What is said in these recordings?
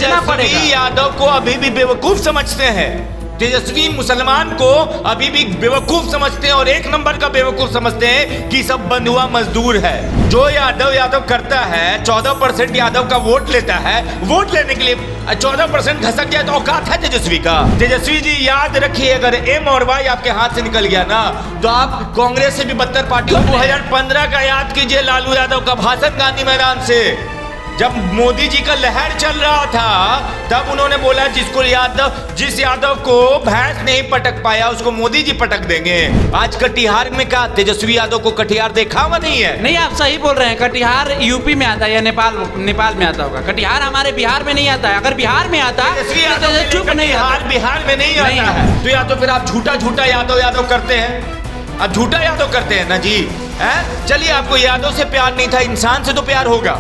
देखना पड़ेगा। तेजस्वी यादव को अभी भी बेवकूफ समझते हैं। तेजस्वी मुसलमान को अभी भी बेवकूफ समझते हैं और एक नंबर का बेवकूफ समझते हैं कि सब बंधुआ मजदूर है। जो यादव करता है 14% यादव का वोट लेता है, वोट लेने के लिए 14% घसक जाए तो औकात है तेजस्वी का। तेजस्वी जी याद रखिए, अगर एम और वाई आपके हाथ से निकल गया ना तो आप कांग्रेस से भी बदतर पार्टी हो। 2015 का याद कीजिए, लालू यादव का भाषण गांधी मैदान से, जब मोदी जी का लहर चल रहा था तब उन्होंने बोला जिस यादव को भैंस नहीं पटक पाया उसको मोदी जी पटक देंगे। आज कटिहार में क्या तेजस्वी यादव को कटिहार देखा हुआ नहीं है? नहीं, आप सही बोल रहे हैं। कटिहार यूपी में आता है या नेपाल में आता होगा। कटिहार हमारे बिहार में नहीं आता है। अगर बिहार में आता है तो चुप नहीं आता। बिहार में नहीं आता है तो या तो फिर आप झूठा यादव करते हैं। आप झूठा यादव करते हैं ना जी, है? चलिए, आपको यादव से प्यार नहीं था, इंसान से तो प्यार होगा।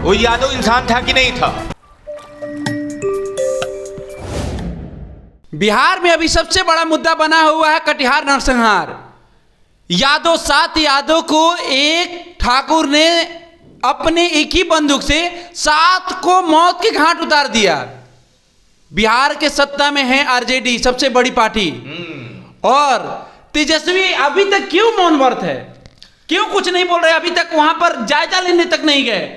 वो यादव इंसान था कि नहीं था? बिहार में अभी सबसे बड़ा मुद्दा बना हुआ है कटिहार नरसंहार। यादव 7 यादव को एक ठाकुर ने अपने एक ही बंदूक से 7 को मौत के घाट उतार दिया। बिहार के सत्ता में है आरजेडी, सबसे बड़ी पार्टी, और तेजस्वी अभी तक क्यों मौन व्रत है? क्यों कुछ नहीं बोल रहे? अभी तक वहां पर जायजा लेने तक नहीं गए।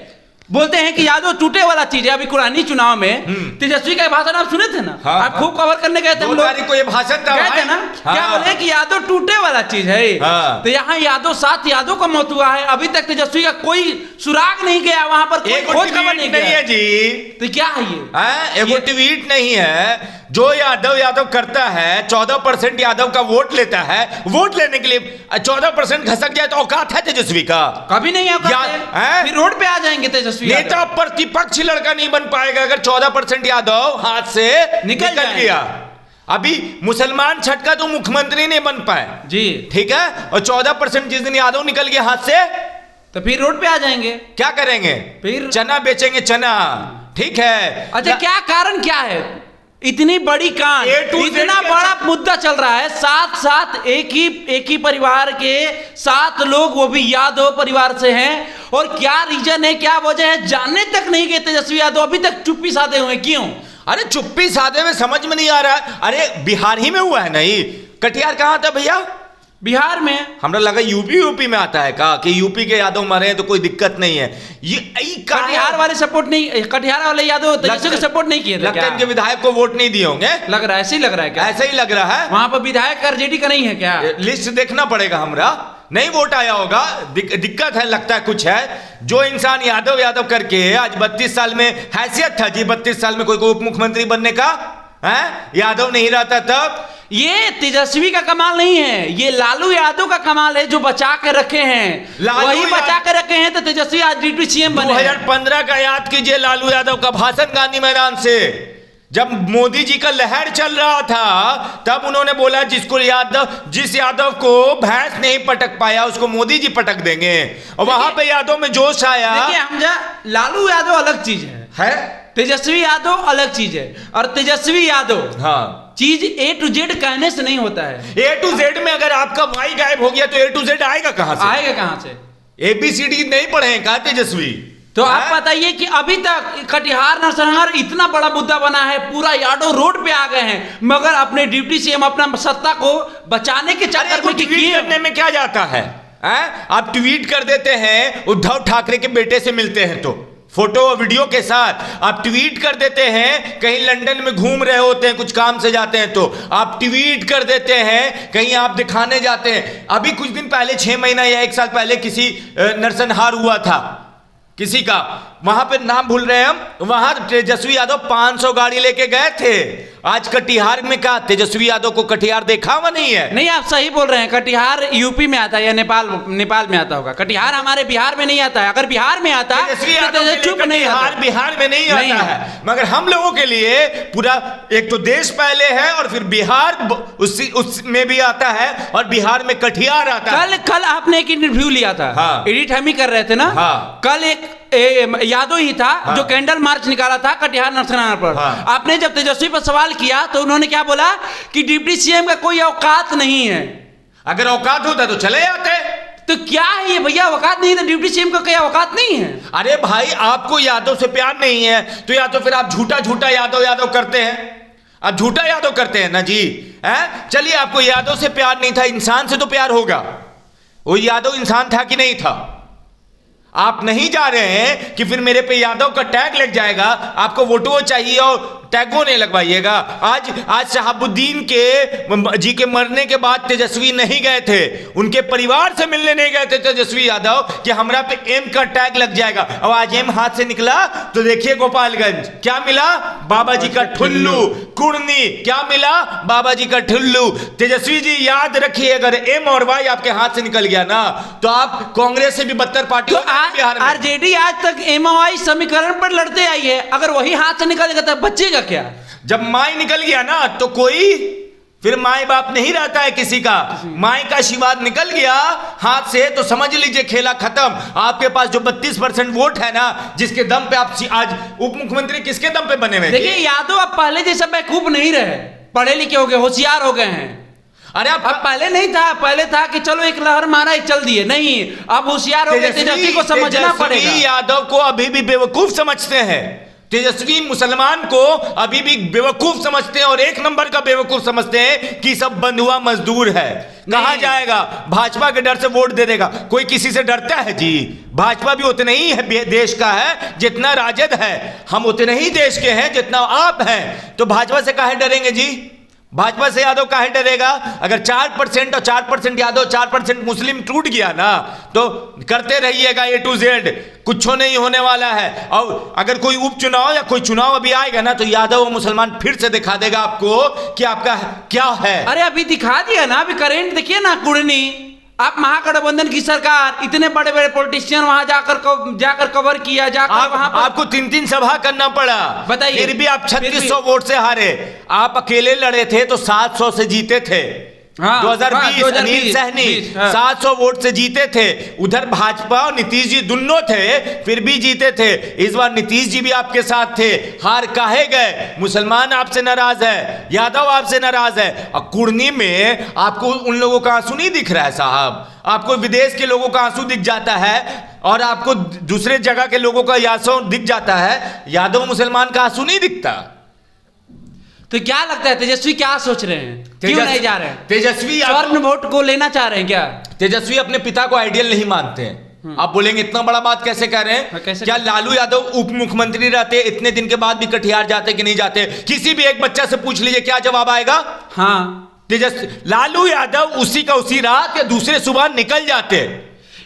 बोलते हैं कि यादव टूटे वाला चीज है। अभी कुरानी चुनाव में तेजस्वी का भाषण आप सुने थे ना? हाँ, आप खूब कवर करने गए थे हम लोग को ये भाषण गए थे ना? हाँ, क्या बोले कि यादव टूटे वाला चीज है। हाँ, तो यहाँ यादव 7 यादव का मौत हुआ है। अभी तक तेजस्वी का कोई सुराग नहीं गया, वहां पर कोई खोज खबर नहीं है जी। तो क्या है ये? एगो ट्वीट नहीं है। जो यादव करता है 14% यादव का वोट लेता है, वोट लेने के लिए 14% घसक जाए तो औकात है तेजस्वी का? कभी नहीं औकात। फिर रोड पे आ जाएंगे तेजस्वी। नेता प्रतिपक्षी लड़का नहीं बन पाएगा अगर 14% यादव हाथ से निकल गया। अभी मुसलमान छटका तो मुख्यमंत्री नहीं बन पाए जी, ठीक है, और 14% जिस दिन यादव निकल गया हाथ से तो फिर रोड पे आ जाएंगे। क्या करेंगे? फिर चना बेचेंगे, चना। ठीक है। अच्छा, क्या कारण क्या है? इतनी बड़ी कांड, इतना बड़ा मुद्दा चल रहा है। साथ एक ही परिवार के 7 लोग, वो भी यादव परिवार से हैं, और क्या रीजन है, क्या वजह है, जानने तक नहीं गए तेजस्वी यादव। अभी तक चुप्पी साधे हुए। क्यों? अरे चुप्पी साधे में समझ में नहीं आ रहा है। अरे बिहार ही में हुआ है नहीं, कटिहार कहाँ था भैया? बिहार में। हमरा लगा यूपी में आता है का कि यूपी के यादव मरे हैं तो कोई दिक्कत नहीं है। ये कटिहार वाले सपोर्ट नहीं, कटिहार वाले यादव तेजस्वी को सपोर्ट नहीं किए थे। लगता है इनके विधायक को वोट नहीं दिए होंगे। लग रहा है, ऐसे ही लग रहा है क्या? ऐसा ही लग रहा है। वहां पर विधायक आरजेडी का नहीं है क्या? लिस्ट देखना पड़ेगा, हमरा नहीं वोट आया होगा। दिक्कत है, लगता है कुछ है। जो इंसान यादव करके आज 32 साल में हैसियत था जी, 32 साल में कोई उप मुख्यमंत्री बनने का है, यादव नहीं रहता तब। ये तेजस्वी का कमाल नहीं है, ये लालू यादव का कमाल है, जो बचा के रखे हैं। वही बचा के रखे हैं तो तेजस्वी आज डिप्टी सीएम बने। 2015 का याद कीजिए, लालू यादव का भाषण गांधी मैदान से, जब मोदी जी का लहर चल रहा था तब उन्होंने बोला जिस यादव को भैंस नहीं पटक पाया उसको मोदी जी पटक देंगे। और वहां पे यादव में जोश आया। देखिए, लालू यादव अलग चीज है, तेजस्वी यादव अलग चीज है। और तेजस्वी यादव, हाँ, चीज A to Z कहने से नहीं होता है। A to Z में अगर आपका Y गायब हो गया तो A to Z आएगा कहां से? आएगा कहां से? ABCD नहीं पढ़े हैं क्या तेजस्वी? तो आप बताइए कि अभी तक कटिहार नरसंहार इतना बड़ा मुद्दा बना है, पूरा यादव रोड पे आ गए हैं, मगर अपने डिप्टी सीएम अपना सत्ता को बचाने के चक्कर में ट्वीट करने में क्या जाता है? आप ट्वीट कर देते हैं उद्धव ठाकरे के बेटे से मिलते हैं तो फोटो और वीडियो के साथ आप ट्वीट कर देते हैं। कहीं लंदन में घूम रहे होते हैं, कुछ काम से जाते हैं तो आप ट्वीट कर देते हैं। कहीं आप दिखाने जाते हैं। अभी कुछ दिन पहले 6 महीना या 1 साल पहले किसी नरसंहार हुआ था किसी का, वहां पे नाम भूल रहे हैं हम, वहां तेजस्वी यादव 500 गाड़ी लेके गए थे। आज कटिहार में क्या तेजस्वी यादव को कटिहार देखा हुआ नहीं है? नहीं, आप सही बोल रहे हैं। कटिहार यूपी में आता है या नेपाल में आता होगा। कटिहार हमारे बिहार में नहीं आता है। अगर बिहार में आता है तो चुप नहीं आता। बिहार में नहीं आता है, मगर हम लोगों के लिए पूरा एक तो देश पहले है और फिर बिहार उसमें भी आता है और बिहार में कटिहार आता है। कल आपने एक इंटरव्यू लिया था, हाँ, एडिट हम ही कर रहे थे ना, हाँ, कल एक यादव ही था, हाँ, जो कैंडल मार्च निकाला था कटिहार नरसंहार पर, हाँ, आपने जब तेजस्वी पर सवाल किया तो उन्होंने क्या बोला कि डिप्टी सीएम का कोई औकात नहीं है। अगर औकात होता तो चले आते, तो क्या है ये भैया, औकात नहीं है? डिप्टी सीएम का क्या औकात नहीं है? अरे भाई आपको यादव से प्यार नहीं है तो या तो फिर आप झूठा झूठा यादव यादव करते हैं, आप झूठा यादव करते हैं ना जी, हैं? चलिए आपको यादव से प्यार नहीं था, इंसान से तो प्यार होगा। वो यादव इंसान था कि नहीं था? आप नहीं जा रहे हैं कि फिर मेरे पे यादव का टैग लग जाएगा, आपको वोटो चाहिए और टैगो नहीं लगवाइएगा। आज शहाबुद्दीन के जी के मरने के बाद तेजस्वी नहीं गए थे, उनके परिवार से मिलने नहीं गए थे तेजस्वी यादव कि हमरा पे एम का टैग लग जाएगा। अब आज एम हाथ से निकला तो देखिए गोपालगंज क्या मिला, बाबा जी का ठुल्लू। कुर्नी क्या मिला, बाबा जी का ठुल्लू। तेजस्वी जी याद रखिए, अगर एम और वाई आपके हाथ से निकल गया ना तो आप कांग्रेस से भी बदतर पार्टी तो आरजेडी आज तक एमओआई समीकरण पर लड़ते आई है, अगर वही हाथ से निकल गया तो बचेगा क्या? जब माई निकल गया ना तो कोई फिर माई बाप नहीं रहता है किसी का। माई का आशीर्वाद निकल गया हाथ से तो समझ लीजिए खेला खत्म। आपके पास जो 32% वोट है ना, जिसके दम पे आप आज उप मुख्यमंत्री किसके दम पे बने हुए? देखिए यादव अब पहले जैसा बेवकूफ नहीं रहे, पढ़े लिखे हो गए, होशियार हो गए हैं। अरे अब पहले नहीं था, पहले था कि चलो एक लहर मारा एक चल दिए, नहीं अब होशियार हो गए। तेजस्वी को समझना पड़ेगा। यादव को अभी भी बेवकूफ समझते हैं, तेजस्वी मुसलमान को अभी भी बेवकूफ समझते हैं और एक नंबर का बेवकूफ समझते हैं कि सब बंधुआ मजदूर है। कहां जाएगा? भाजपा के डर से वोट दे देगा। कोई किसी से डरता है जी? भाजपा भी उतने ही है देश का है जितना राजद है, हम उतने ही देश के हैं जितना आप हैं। तो भाजपा से काहे डरेंगे जी? भाजपा से यादव काहे डरेगा? अगर 4% और 4% यादव 4% मुस्लिम टूट गया ना तो करते रहिएगा A to Z, कुछ नहीं होने वाला है। और अगर कोई उपचुनाव या कोई चुनाव अभी आएगा ना तो यादव और मुसलमान फिर से दिखा देगा आपको कि आपका क्या है। अरे अभी दिखा दिया ना, अभी करेंट देखिए ना कुड़नी। आप महागठबंधन की सरकार, इतने बड़े बड़े पॉलिटिशियन वहां जाकर कवर किया, जाकर वहां पर आपको 3 सभा करना पड़ा, बताइए, फिर भी आप 3600 वोट से हारे। आप अकेले लड़े थे तो 700 से जीते थे। 2020 अनिल सहनी 700 वोट से जीते थे। उधर भाजपा और नीतीश जी दोनों थे, फिर भी जीते थे। इस बार नीतीश जी भी आपके साथ थे, हार काहे गए? मुसलमान आपसे नाराज है, यादव आपसे नाराज है। और कुर्नी में आपको उन लोगों का आंसू नहीं दिख रहा है साहब, आपको विदेश के लोगों का आंसू दिख जाता है और आपको दूसरे जगह के लोगों का आंसू दिख जाता है, यादव मुसलमान का आंसू नहीं दिखता। तो क्या लगता है तेजस्वी क्या सोच रहे हैं? क्यों नहीं जा रहे हैं? तेजस्वी स्वर्ण वोट को लेना चाह रहे हैं क्या? तेजस्वी अपने पिता को आइडियल नहीं मानते हैं। आप बोलेंगे इतना बड़ा बात कैसे कह रहे हैं? क्या लालू यादव उप मुख्यमंत्री रहते इतने दिन के बाद भी कटिहार जाते कि नहीं जाते? किसी भी एक बच्चा से पूछ लीजिए, क्या जवाब आएगा? हाँ, तेजस्वी लालू यादव उसी का उसी रात या दूसरे सुबह निकल जाते।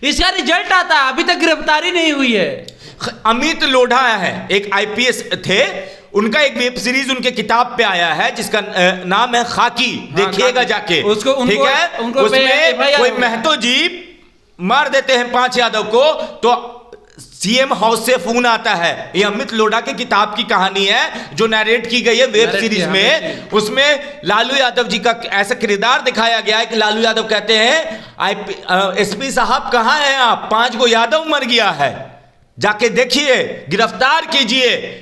इसका रिजल्ट आता है, अभी तक गिरफ्तारी नहीं हुई है। अमित लोढ़ा है, एक IPS थे, उनका एक वेब सीरीज उनके किताब पे आया है जिसका नाम है खाकी, देखिएगा जाके, ठीक है? उसमें कोई महतो जी मार देते हैं 5 यादव को तो CM हाउस से फोन आता है। ये अमित लोढ़ा के किताब की कहानी है जो नरेट की गई है वेब सीरीज में। उसमें लालू यादव जी का ऐसा किरदार दिखाया गया है कि लालू यादव कहते हैं SP साहब कहाँ हैं आप? 5 गो यादव मर गया है, जाके देखिए, गिरफ्तार कीजिए।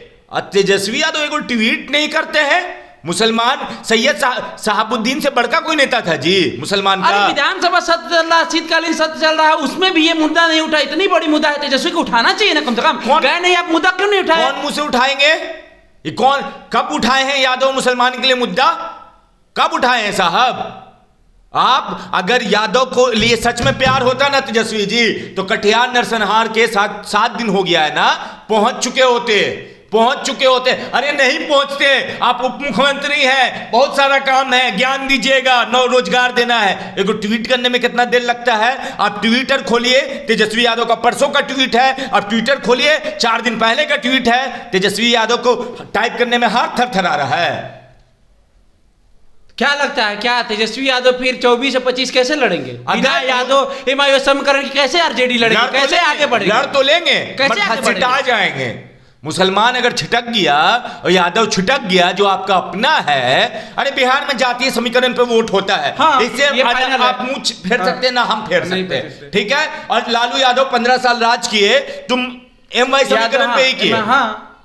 तेजस्वी यादव एगो ट्वीट नहीं करते हैं। मुसलमान सैयद शहाबुद्दीन से बड़का कोई नेता था जी मुसलमान का। विधानसभा सत्र चल रहा है, शीतकालीन सत्र चल रहा है, उसमें भी ये मुद्दा नहीं उठा। इतनी बड़ी मुद्दा है, तेजस्वी को उठाना चाहिए ना कम से कम। गए नहीं आप, मुद्दा क्यों नहीं उठाए? कौन मुंह से उठाएंगे? ये कौन कब उठाए हैं यादव मुसलमान के लिए मुद्दा? कब उठाए हैं साहब? आप अगर यादव को लिए सच में प्यार होता ना तेजस्वी जी तो कटिहार नरसंहार के 7 दिन हो गया है ना, पहुंच चुके होते। अरे नहीं पहुंचते, आप उप मुख्यमंत्री हैं, बहुत सारा काम है, ज्ञान दीजिएगा, नौ रोजगार देना है। एक ट्वीट करने में कितना देर लगता है? आप ट्विटर खोलिए, तेजस्वी यादव का परसों का ट्वीट है, आप ट्विटर खोलिए 4 दिन पहले का ट्वीट है। तेजस्वी यादव को टाइप करने में हाथ थरथरा रहा है। क्या लगता है, क्या तेजस्वी यादव फिर 24 और 25 कैसे लड़ेंगे? बिना यादव एमआईओ समीकरण कैसे आरजेडी लड़ेंगे? कैसे आगे बढ़ेंगे? लड़ तो लेंगे, कैसे आ जाएंगे? मुसलमान अगर छिटक गया और यादव छिटक गया जो आपका अपना है। अरे बिहार में जातीय समीकरण पे वोट होता है, हाँ, इससे आप मुंह फेर सकते हैं ना हम फेर सकते हैं, ठीक है? और लालू यादव 15 साल राज किए, तुम MY समीकरण पे ही किए।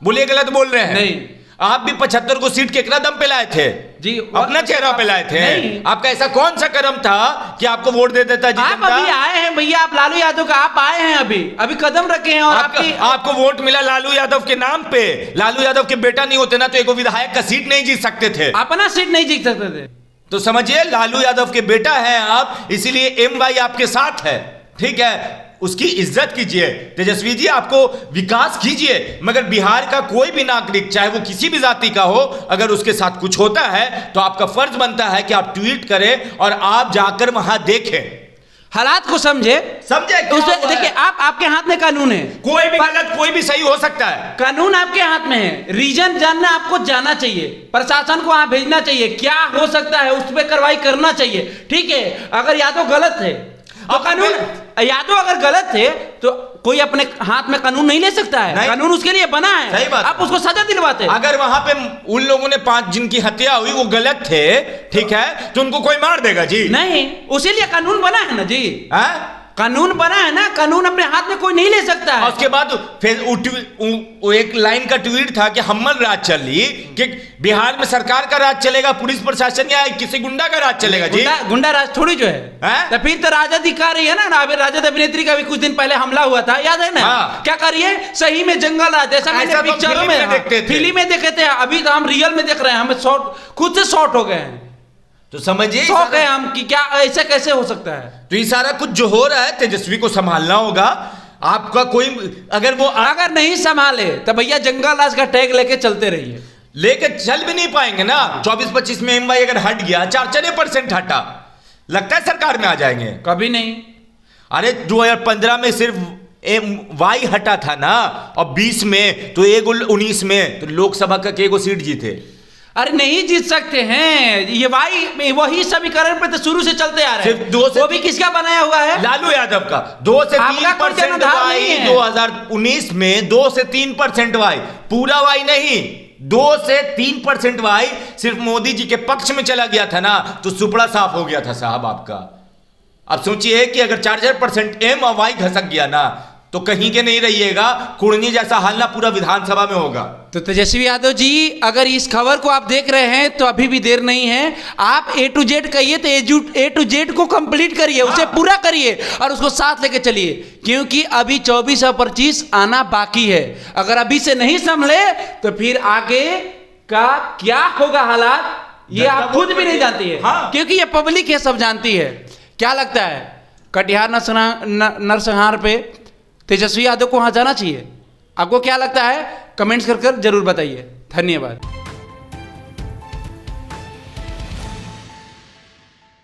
बोलिए गलत बोल रहे हैं? नहीं, आप भी 75 को सीट केकरा दम पे लाए थे जी, अपना चेहरा पे लाए थे। नहीं। आपका ऐसा कौन सा कर्म था कि आपको वोट दे देता जी आप जनता? अभी आए हैं भैया, आप लालू यादव का आप आए हैं, अभी कदम रखे हैं और आपको वोट मिला लालू यादव के नाम पे। लालू यादव के बेटा नहीं होते ना तो एक विधायक का सीट नहीं जीत सकते थे, अपना सीट नहीं जीत सकते थे। तो समझिए लालू यादव के बेटा हैं आप, इसीलिए एमवाई आपके साथ है, ठीक है। उसकी इज्जत कीजिए तेजस्वी जी, आपको विकास कीजिए, मगर बिहार का कोई भी नागरिक चाहे वो किसी भी जाति का हो, अगर उसके साथ कुछ होता है तो आपका फर्ज बनता है कि आप ट्वीट करें और आप जाकर वहां देखें, हालात को समझे देखिए। आपके हाथ में कानून है, कोई भी गलत कोई भी सही हो सकता है, कानून आपके हाथ में है। रीजन जानना आपको जाना चाहिए, प्रशासन को वहां भेजना चाहिए, क्या हो सकता है उस पर कार्रवाई करना चाहिए, ठीक है। अगर यादव गलत है तो कानून, यादव अगर गलत है तो कोई अपने हाथ में कानून नहीं ले सकता है, कानून उसके लिए बना है, सही बात। आप उसको सजा दिलवाते हैं। अगर वहां पे उन लोगों ने 5 जिनकी हत्या हुई वो गलत थे, ठीक है, तो उनको कोई मार देगा जी? नहीं, उसी लिए कानून बना है ना जी, है? कानून बना है ना, कानून अपने हाथ में कोई नहीं ले सकता है। और उसके बाद फिर वो एक लाइन का ट्वीट था कि हमल राज चली, कि बिहार में सरकार का राज चलेगा, पुलिस प्रशासन या किसी गुंडा का राज चलेगा जी? गुंडा राज थोड़ी जो है? तो फिर तो राजद दिखा रही है ना। अभी राजद अभिनेत्री का भी कुछ दिन पहले हमला हुआ था, याद है ना? हाँ। क्या करिए, सही में जंगल राज, जैसा मैंने पिक्चरों में देखते थे, फिल्म में देखे थे, अभी तो हम रियल में देख रहे हैं, हमें खुद से शॉर्ट हो गए हैं। तो समझिए शौक है हम कि क्या ऐसा कैसे हो सकता है। तो ये सारा कुछ जो हो रहा है तेजस्वी को संभालना होगा। आपका कोई अगर नहीं संभाले तो भैया जंगल राज का टैग लेके चलते रहिए, लेके चल भी नहीं पाएंगे ना। 24-25 में एमवाई अगर हट गया, 4% हटा, लगता है सरकार में आ जाएंगे? कभी नहीं। अरे 2015 में सिर्फ वाई हटा था ना, और 20 में तो 19 में तो लोकसभा का केगो सीट जीते। अरे नहीं जीत सकते हैं, ये वही समीकरण पे तो शुरू से चलते आ रहे हैं। वो भी किसका बनाया हुआ है? लालू यादव का। 2 से 3% वाई 2019 में, 2 से 3% वाई, पूरा वाई नहीं, 2 से 3% वाई सिर्फ मोदी जी के पक्ष में चला गया था ना, तो सुपड़ा साफ हो गया था साहब आपका। अब सोचिए कि अगर 4% एम और वाई घसक गया ना, तो कहीं के नहीं रहिएगा, कुड़नी जैसा हाल ना पूरा विधानसभा में होगा। तो तेजस्वी यादव जी, अगर इस खबर को आप देख रहे हैं तो अभी भी देर नहीं है। आप A to Z कहिए तो A to Z को कंप्लीट करिए, उसे पूरा करिए और उसको साथ लेके चलिए, क्योंकि अभी 24 और 25 आना बाकी है। अगर अभी से नहीं संभले तो फिर आगे का क्या होगा हालात, ये आप खुद भी नहीं जानती है। हाँ। क्योंकि ये पब्लिक है, सब जानती है। क्या लगता है, कटिहार नरसंहार पे तेजस्वी यादव को वहां जाना चाहिए? आपको क्या लगता है? कमेंट्स कर जरूर बताइए। धन्यवाद।